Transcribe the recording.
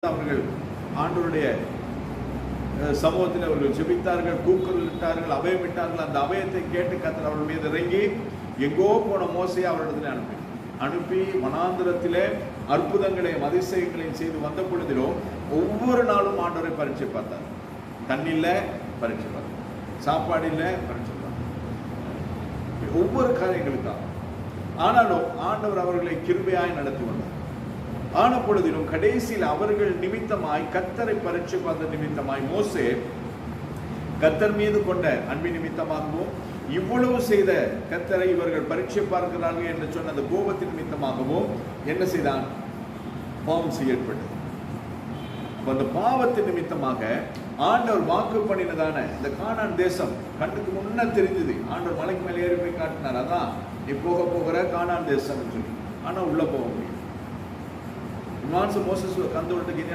அவர்கள் ஆண்டவருடைய சமூகத்தில் அவர்கள் ஜெபித்தார்கள், கூக்குரலிட்டார்கள், அபயமிட்டார்கள். அந்த அபயத்தை கேட்டு கர்த்தர் அவர்கள் மீது இறங்கி எங்கோ போன மோசையை அவரிடத்தில் அனுப்பி வனாந்திரத்திலே அற்புதங்களையும் அதிசயங்களையும் செய்து வந்த பொழுதிலும் ஒவ்வொரு நாளும் ஆண்டவரை பரீட்சை பார்த்தார். தண்ணியில் பரீட்சை பார்த்தார், சாப்பாடு இல்லை பரீட்சை பார்த்தார், ஒவ்வொரு காரியங்களுக்காக. ஆனாலும் ஆண்டவர் அவர்களை கிருபையாய் நடத்தி வந்தார். ஆன பொழுதிலும் கடைசியில் அவர்கள் நிமித்தமாய் கர்த்தரை பரீட்சை பார்த்த நிமித்தமாய் மோசே கர்த்தர் மீது கொண்ட அன்பின் நிமித்தமாகவும் இவ்வளவு செய்த கர்த்தரை இவர்கள் பரீட்சை பார்க்கிறார்கள் என்று சொன்ன அந்த கோபத்தின் நிமித்தமாகவும் என்ன செய்தான்? பாவம் செய்யப்பட்டது. அந்த பாவத்தின் நிமித்தமாக ஆண்டவர் வாக்கு பண்ணினதான இந்த கானான் தேசம் கண்ணுக்கு முன்ன தெரிஞ்சது. ஆண்டவர் மலைக்கு மேலே ஏறி போய் காட்டினார், அதான் நீ போக போகிற கானான் தேசம் சொல்லி. ஆனா உள்ள போக முடியும். மோசஸ் கந்து